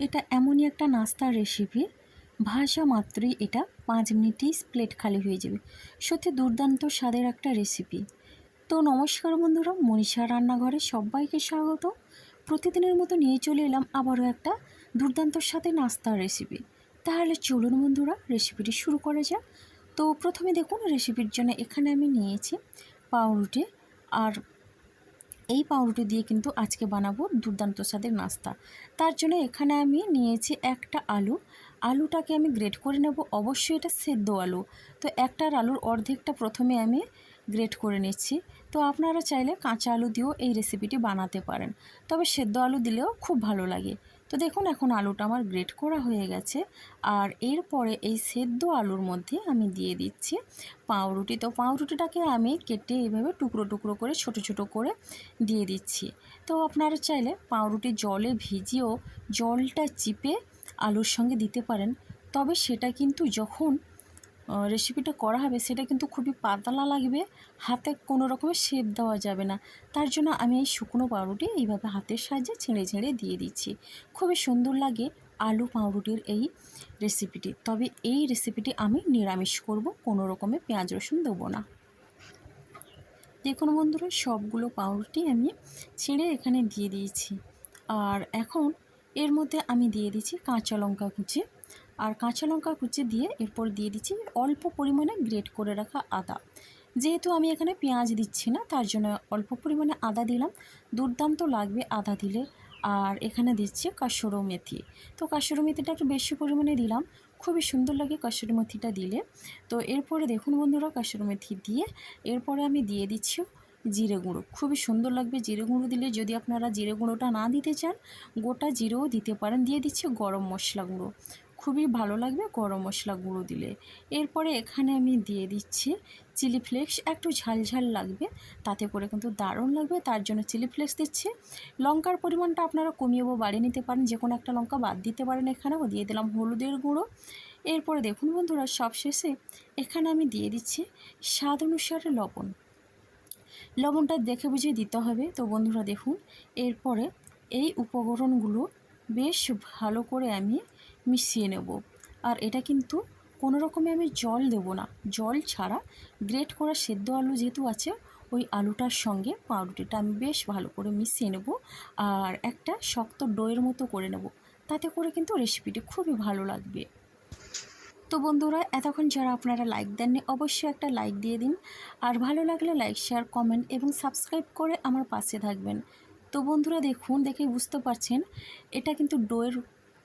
এটা এমনই একটা নাস্তার রেসিপি, ভাজা মাত্রই এটা 5 মিনিটেই প্লেট খালি হয়ে যাবে। সত্যি দুর্দান্ত স্বাদের একটা রেসিপি। তো নমস্কার বন্ধুরা, মনীষা রান্নাঘরে সবাইকে স্বাগত। প্রতিদিনের মতো নিয়ে চলে এলাম আবারও একটা দুর্দান্ত স্বাদের নাস্তার রেসিপি। তাহলে চলুন বন্ধুরা, রেসিপিটি শুরু করা যাক। তো প্রথমে দেখুন, রেসিপির জন্য এখানে আমি নিয়েছি পাউরুটি। আর এই পাউরুটি দিয়ে কিন্তু আজকে বানাবো দুর্দান্ত স্বাদের নাস্তা। তার জন্য এখানে আমি নিয়েছি একটা আলু। আলুটাকে আমি গ্রেট করে নেব, অবশ্যই এটা সেদ্ধ আলু। তো একটার আলুর অর্ধেকটা প্রথমে আমি গ্রেট করে নিচ্ছি। তো আপনারা চাইলে কাঁচা আলু দিয়েও এই রেসিপিটি বানাতে পারেন, তবে সেদ্ধ আলু দিলেও খুব ভালো লাগে। তো দেখুন, এখন আলুটা আমার গ্রেট করা হয়ে গেছে। আর এরপরে এই সেদ্ধ আলুর মধ্যে আমি দিয়ে দিচ্ছি পাউরুটি। তো পাউরুটিটাকে আমি কেটে এইভাবে টুকরো টুকরো করে ছোট ছোট করে দিয়ে দিচ্ছি। তো আপনারা চাইলে পাউরুটি জলে ভিজিয়েও জলটা চিপে আলুর সঙ্গে দিতে পারেন, তবে সেটা কিন্তু যখন রেসিপিটা করা হবে সেটা কিন্তু খুবই পাতলা লাগবে, হাতে কোনো রকমের শেপ দেওয়া যাবে না। তার জন্য আমি এই শুকনো পাউরুটি এইভাবে হাতের সাহায্যে ছেড়ে ছেড়ে দিয়ে দিচ্ছি। খুবই সুন্দর লাগে আলু পাউরুটির এই রেসিপিটি। তবে এই রেসিপিটি আমি নিরামিষ করব, কোনো রকমের পেঁয়াজ রসুন দেবো না। দেখুন বন্ধুরা, সবগুলো পাউরুটি আমি ছেড়ে এখানে দিয়ে দিয়েছি। আর এখন এর মধ্যে আমি দিয়ে দিচ্ছি কাঁচা লঙ্কা কুচি। আর কাঁচা লঙ্কা কুচি দিয়ে এরপর দিয়ে দিচ্ছি অল্প পরিমাণে গ্রেট করে রাখা আদা। যেহেতু আমি এখানে পেঁয়াজ দিচ্ছি না, তার জন্য অল্প পরিমাণে আদা দিলাম। দুর্দান্ত লাগবে আদা দিলে। আর এখানে দিচ্ছি কাসুরি মেথি। তো কাসুরি মেথিটা একটু বেশি পরিমাণে দিলাম, খুবই সুন্দর লাগে কাসুরি মেথিটা দিলে। তো এরপরে দেখুন বন্ধুরা, কাসুরি মেথি দিয়ে এরপরে আমি দিয়ে দিচ্ছি জিরে গুঁড়ো। খুবই সুন্দর লাগবে জিরে গুঁড়ো দিলে। যদি আপনারা জিরে গুঁড়োটা না দিতে চান, গোটা জিরেও দিতে পারেন। দিয়ে দিচ্ছি গরম মশলা গুঁড়ো, খুবই ভালো লাগবে গরম মশলা গুঁড়ো দিলে। এরপরে এখানে আমি দিয়ে দিচ্ছি চিলি ফ্লেক্স। একটু ঝাল ঝাল লাগবে, তাতে করে কিন্তু দারুণ লাগবে, তার জন্য চিলি ফ্লেক্স দিচ্ছি। লঙ্কার পরিমাণটা আপনারা কমিয়ে বা বাড়িয়ে নিতে পারেন, যে কোনো একটা লঙ্কা বাদ দিতে পারেন। এখানেও দিয়ে দিলাম হলুদের গুঁড়ো। এরপরে দেখুন বন্ধুরা, সবশেষে এখানে আমি দিয়ে দিচ্ছি স্বাদ অনুসারে লবণ। লবণটা দেখে বুঝে দিতে হবে। তো বন্ধুরা দেখুন, এরপরে এই উপকরণগুলো বেশ ভালো করে আমি মিশিয়ে নেব। আর এটা কিন্তু কোনো রকমে আমি জল দেব না, জল ছাড়া গ্রেট করা সেদ্ধ আলু যেহেতু আছে, ওই আলুটার সঙ্গে পাউরুটিটা আমি বেশ ভালো করে মিশিয়ে নেব। আর একটা শক্ত ডোয়ের মতো করে নেব, তাতে করে কিন্তু রেসিপিটি খুবই ভালো লাগবে। তো বন্ধুরা, এতক্ষণ যারা আপনারা লাইক দেননি, অবশ্যই একটা লাইক দিয়ে দিন। আর ভালো লাগলে লাইক, শেয়ার, কমেন্ট এবং সাবস্ক্রাইব করে আমার পাশে থাকবেন। তো বন্ধুরা দেখুন, দেখেই বুঝতে পারছেন এটা কিন্তু ডোয়ের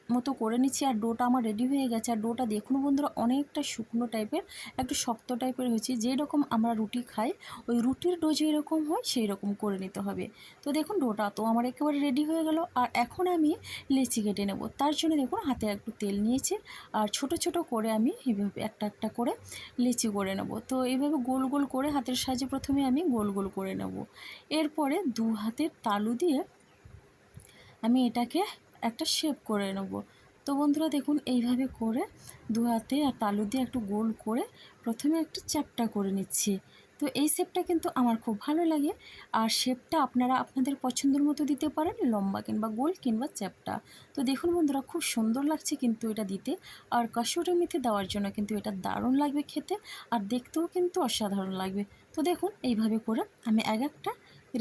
মতো করে নিচ্ছি। আর ডোটা আমার রেডি হয়ে গেছে। আর ডোটা দেখুন বন্ধুরা, অনেকটা শুকনো টাইপের, একটু শক্ত টাইপের হয়েছে। যেই রকম আমরা রুটি খাই, ওই রুটির ডো যেরকম হয় সেই রকম করে নিতে হবে। তো দেখুন, ডোটা তো আমার একেবারে রেডি হয়ে গেল। আর এখন আমি লেচি কেটে নেব। তার জন্য দেখুন, হাতে একটু তেল নিয়েছি। আর ছোট ছোট করে আমি এইভাবে একটা একটা করে লিচি করে নেব। তো এইভাবে গোল গোল করে হাতের সাহায্যে প্রথমে আমি গোল গোল করে নেব। এরপরে দু হাতের তালু দিয়ে আমি এটাকে একটা শেপ করে নেব। তো বন্ধুরা দেখুন, এইভাবে করে দু হাতে আর তালু দিয়ে একটু গোল করে প্রথমে একটা চ্যাপ্টা করে নিচ্ছি। তো এই শেপটা কিন্তু আমার খুব ভালো লাগে। আর শেপটা আপনারা আপনাদের পছন্দের মতো দিতে পারেন, লম্বা কিংবা গোল কিংবা চ্যাপ্টা। তো দেখুন বন্ধুরা, খুব সুন্দর লাগছে কিন্তু এটা দিতে। আর কাসুরি মেথি দেওয়ার জন্য কিন্তু এটা দারুণ লাগবে খেতে, আর দেখতেও কিন্তু অসাধারণ লাগবে। তো দেখুন, এইভাবে করে আমি এক একটা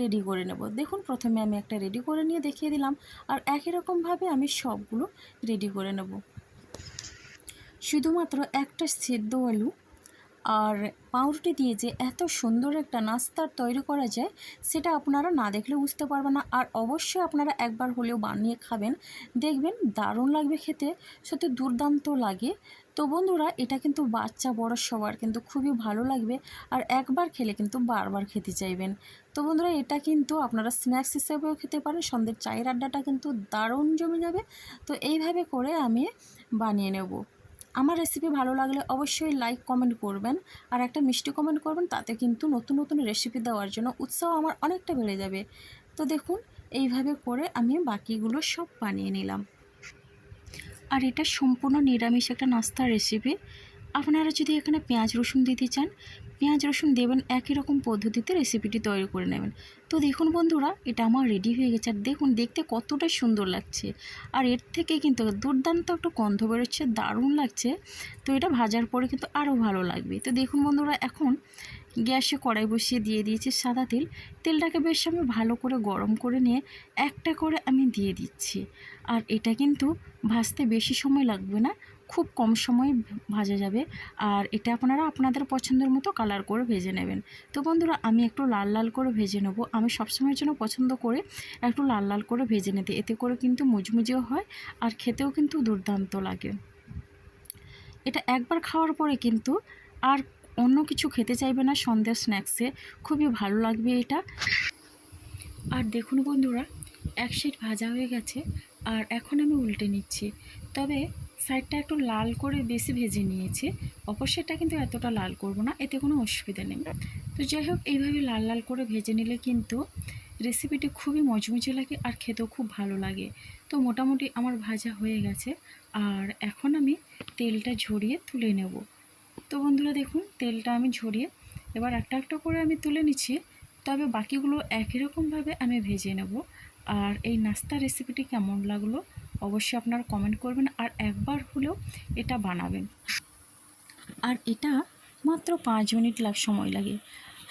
রেডি করে নেব। দেখুন, প্রথমে আমি একটা রেডি করে নিয়ে দেখিয়ে দিলাম। আর একই রকমভাবে আমি সবগুলো রেডি করে নেব। শুধুমাত্র একটা সেদ্ধ আলু আর পাউরুটি দিয়ে যে এত সুন্দর একটা নাস্তা তৈরি করা যায়, সেটা আপনারা না দেখলে বুঝতে পারবেন না। আর অবশ্যই আপনারা একবার হলেও বানিয়ে খাবেন, দেখবেন দারুণ লাগবে খেতে, সত্যি দুর্দান্ত লাগে। তো বন্ধুরা, এটা কিন্তু বাচ্চা বড় সবার কিন্তু খুবই ভালো লাগবে। আর একবার খেলে কিন্তু বারবার খেতে চাইবেন। তো বন্ধুরা, এটা কিন্তু আপনারা স্ন্যাক্স হিসেবেও খেতে পারেন, সন্ধ্যের চায়ের আড্ডাটা কিন্তু দারুণ জমে যাবে। তো এইভাবে করে আমি বানিয়ে নেব। আমার রেসিপি ভালো লাগলে অবশ্যই লাইক কমেন্ট করবেন, আর একটা মিষ্টি কমেন্ট করবেন, তাতে কিন্তু নতুন নতুন রেসিপি দেওয়ার জন্য উৎসাহ আমার অনেকটা বেড়ে যাবে। তো দেখুন, এইভাবে করে আমি বাকিগুলো সব বানিয়ে নিলাম। আর এটা সম্পূর্ণ নিরামিষ একটা নাস্তার রেসিপি। আপনারা যদি এখানে পেঁয়াজ রসুন দিতে চান, পেঁয়াজ রসুন দেবেন, একই রকম পদ্ধতিতে রেসিপিটি তৈরি করে নেবেন। তো দেখুন বন্ধুরা, এটা আমার রেডি হয়ে গেছে। আর দেখুন দেখতে কতটা সুন্দর লাগছে, আর এর থেকে কিন্তু দুর্দান্ত একটা গন্ধ বেরোচ্ছে, দারুণ লাগছে। তো এটা ভাজার পরে কিন্তু আরও ভালো লাগবে। তো দেখুন বন্ধুরা, এখন গ্যাসে কড়াই বসিয়ে দিয়ে দিয়েছি সাদা তেল। তেলটাকে বেশ আমি ভালো করে গরম করে নিয়ে একটা করে আমি দিয়ে দিচ্ছি। আর এটা কিন্তু ভাজতে বেশি সময় লাগবে না, খুব কম সময় ভাজা যাবে। আর এটা আপনারা আপনাদের পছন্দের মতো কালার করে ভেজে নেবেন। তো বন্ধুরা, আমি একটু লাল লাল করে ভেজে নেব। আমি সবসময়ের জন্য পছন্দ করে একটু লাল লাল করে ভেজে নিতে, এতে করে কিন্তু মুচমুচেও হয় আর খেতেও কিন্তু দুর্দান্ত লাগে। এটা একবার খাওয়ার পরে কিন্তু আর অন্য কিছু খেতে চাইবে না। সন্ধ্যার স্ন্যাক্সে খুবই ভালো লাগবে এটা। আর দেখুন বন্ধুরা, এক সাইড ভাজা হয়ে গেছে, আর এখন আমি উল্টে নিচ্ছি। তবে সাইডটা একটু লাল করে বেশি ভেজে নিয়েছি, অপর সাইডটা কিন্তু এতটা লাল করব না, এতে কোনো অসুবিধা নেই। তো যাই হোক, এইভাবে লাল লাল করে ভেজে নিলে কিন্তু রেসিপিটি খুবই মজমুজে লাগে আর খেতেও খুব ভালো লাগে। তো মোটামুটি আমার ভাজা হয়ে গেছে, আর এখন আমি তেলটা ঝরিয়ে তুলে নেব। তো বন্ধুরা দেখুন, তেলটা আমি ঝরিয়ে এবার একটা একটা করে আমি তুলে নিচ্ছি। তবে বাকিগুলো একই রকমভাবে আমি ভেজে নেব। আর এই নাস্তা রেসিপিটি কেমন লাগলো অবশ্যই আপনারা কমেন্ট করবেন, আর একবার হলেও এটা বানাবেন। আর এটা মাত্র 5 মিনিট সময় লাগে।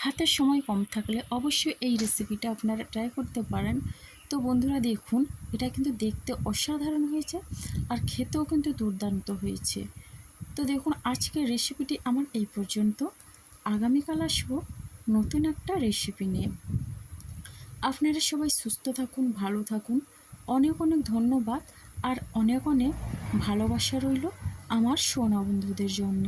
হাতের সময় কম থাকলে অবশ্যই এই রেসিপিটা আপনারা ট্রাই করতে পারেন। তো বন্ধুরা দেখুন, এটা কিন্তু দেখতে অসাধারণ হয়েছে আর খেতেও কিন্তু দুর্দান্ত হয়েছে। তো দেখুন, আজকের রেসিপিটি আমার এই পর্যন্ত। আগামীকাল আসবো নতুন একটা রেসিপি নিয়ে। আপনারা সবাই সুস্থ থাকুন, ভালো থাকুন। অনেক অনেক ধন্যবাদ, আর অনেক অনেক ভালোবাসা রইল আমার সোনা বন্ধুদের জন্য।